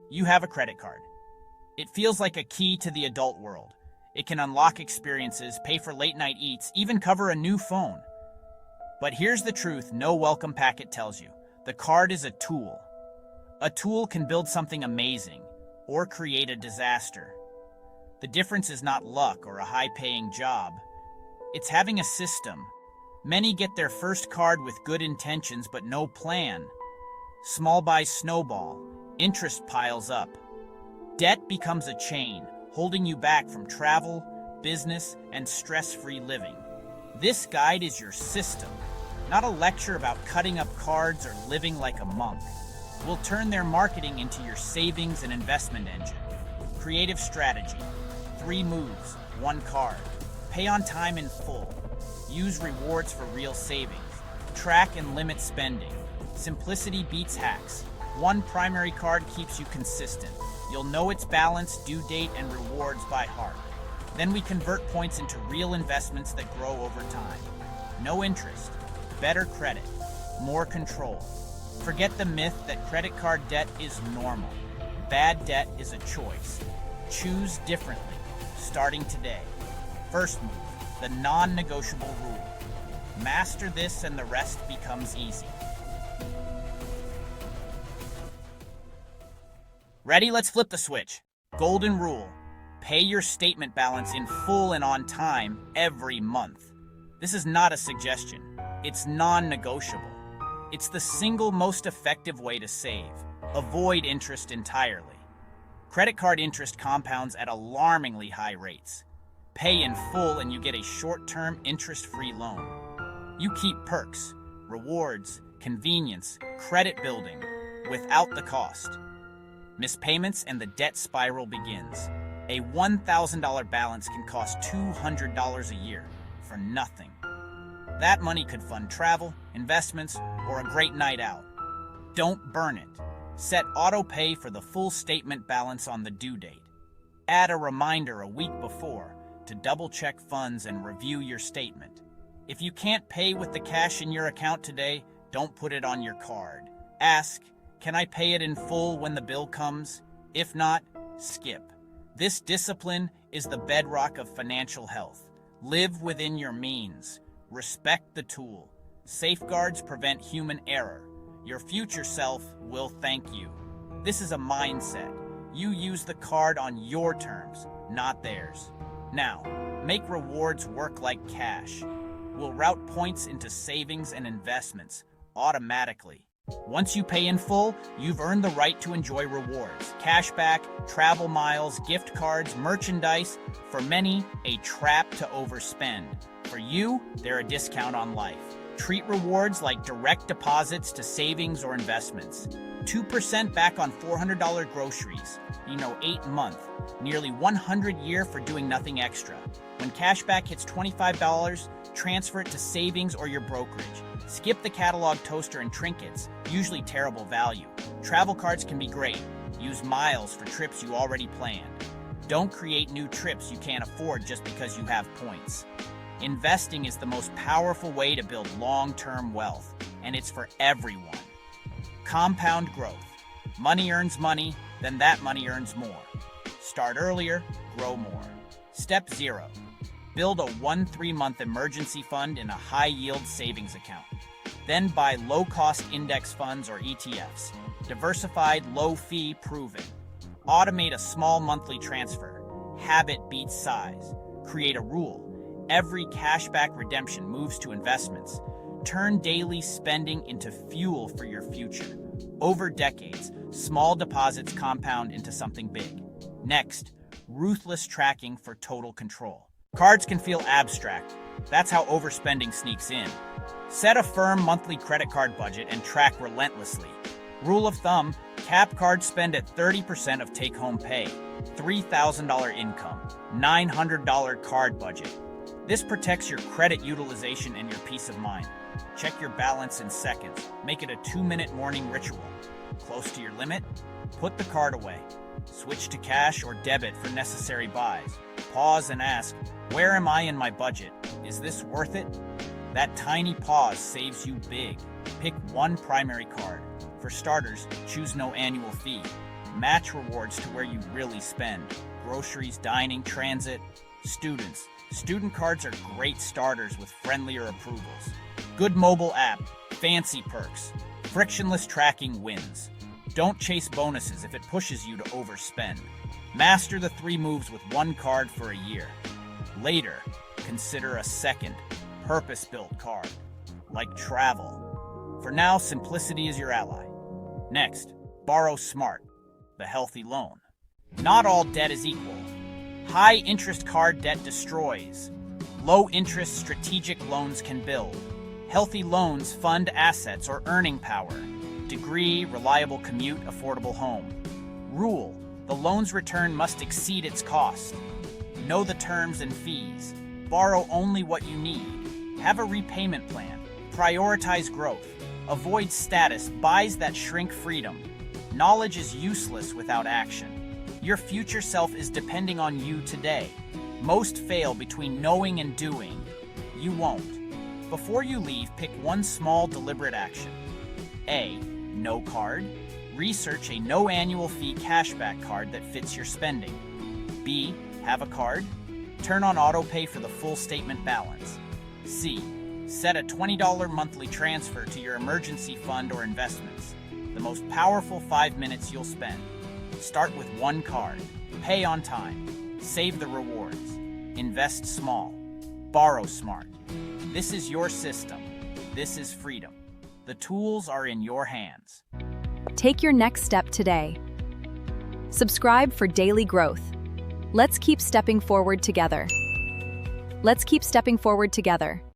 You have a credit card. It feels like a key to the adult world. It can unlock experiences, pay for late-night eats, even cover a new phone. But here's the truth no welcome packet tells you. The card is a tool. A tool can build something amazing or create a disaster. The difference is not luck or a high-paying job. It's having a system. Many get their first card with good intentions but no plan. Small buys snowball. Interest piles up. Debt becomes a chain, holding you back from travel, business, and stress-free living. This guide is your system, not a lecture about cutting up cards or living like a monk. We'll turn their marketing into your savings and investment engine. Creative strategy. 3 moves, 1 card. Pay on time in full. Use rewards for real savings. Track and limit spending. Simplicity beats hacks. 1 primary card keeps you consistent. You'll know its balance, due date, and rewards by heart. Then we convert points into real investments that grow over time. No interest, better credit, more control. Forget the myth that credit card debt is normal. Bad debt is a choice. Choose differently, starting today. First move, the non-negotiable rule. Master this and the rest becomes easy. Ready? Let's flip the switch. Golden rule. Pay your statement balance in full and on time every month. This is not a suggestion. It's non-negotiable. It's the single most effective way to save. Avoid interest entirely. Credit card interest compounds at alarmingly high rates. Pay in full and you get a short-term interest-free loan. You keep perks, rewards, convenience, credit building without the cost. Miss payments and the debt spiral begins. A $1,000 balance can cost $200 a year for nothing. That money could fund travel, investments, or a great night out. Don't burn it. Set auto pay for the full statement balance on the due date. Add a reminder a week before to double-check funds and review your statement. If you can't pay with the cash in your account today, don't put it on your card. Ask, can I pay it in full when the bill comes? If not, skip. This discipline is the bedrock of financial health. Live within your means. Respect the tool. Safeguards prevent human error. Your future self will thank you. This is a mindset. You use the card on your terms, not theirs. Now, make rewards work like cash. We'll route points into savings and investments automatically. Once you pay in full, you've earned the right to enjoy rewards, cashback, travel miles, gift cards, merchandise. For many, a trap to overspend. For you, they're a discount on life. Treat rewards like direct deposits to savings or investments. 2% back on $400 groceries, 8 month, nearly 100 year for doing nothing extra. When cashback hits $25, transfer it to savings or your brokerage. Skip the catalog toaster and trinkets, usually terrible value. Travel cards can be great. Use miles for trips you already planned. Don't create new trips you can't afford just because you have points. Investing is the most powerful way to build long-term wealth, and it's for everyone. Compound growth. Money earns money, then that money earns more. Start earlier, grow more. Step 0. Build a 1-3-month emergency fund in a high-yield savings account. Then buy low-cost index funds or ETFs. Diversified, low-fee, proven. Automate a small monthly transfer. Habit beats size. Create a rule. Every cashback redemption moves to investments. Turn daily spending into fuel for your future. Over decades, small deposits compound into something big. Next, ruthless tracking for total control. Cards can feel abstract. That's how overspending sneaks in. Set a firm monthly credit card budget and track relentlessly. Rule of thumb, cap card spend at 30% of take-home pay. $3,000 income. $900 card budget. This protects your credit utilization and your peace of mind. Check your balance in seconds. Make it a 2-minute morning ritual. Close to your limit? Put the card away. Switch to cash or debit for necessary buys. Pause and ask, where am I in my budget? Is this worth it? That tiny pause saves you big. Pick one primary card. For starters, choose no annual fee. Match rewards to where you really spend. Groceries, dining, transit. Students. Student cards are great starters with friendlier approvals. Good mobile app. Fancy perks. Frictionless tracking wins. Don't chase bonuses if it pushes you to overspend. Master the 3 moves with 1 card for a year. Later, consider a second, purpose-built card, like travel. For now, simplicity is your ally. Next, borrow smart, the healthy loan. Not all debt is equal. High-interest card debt destroys. Low-interest strategic loans can build. Healthy loans fund assets or earning power. Degree, reliable commute, affordable home. Rule: the loan's return must exceed its cost. Know the terms and fees. Borrow only what you need. Have a repayment plan. Prioritize growth. Avoid status buys that shrink freedom. Knowledge is useless without action. Your future self is depending on you today. Most fail between knowing and doing. You won't. Before you leave, pick one small, deliberate action. A. No card. Research a no annual fee cashback card that fits your spending. B. Have a card. Turn on autopay for the full statement balance. C. Set a $20 monthly transfer to your emergency fund or investments. The most powerful 5 minutes you'll spend. Start with 1 card. Pay on time. Save the rewards. Invest small. Borrow smart. This is your system. This is freedom. The tools are in your hands. Take your next step today. Subscribe for daily growth. Let's keep stepping forward together. Let's keep stepping forward together.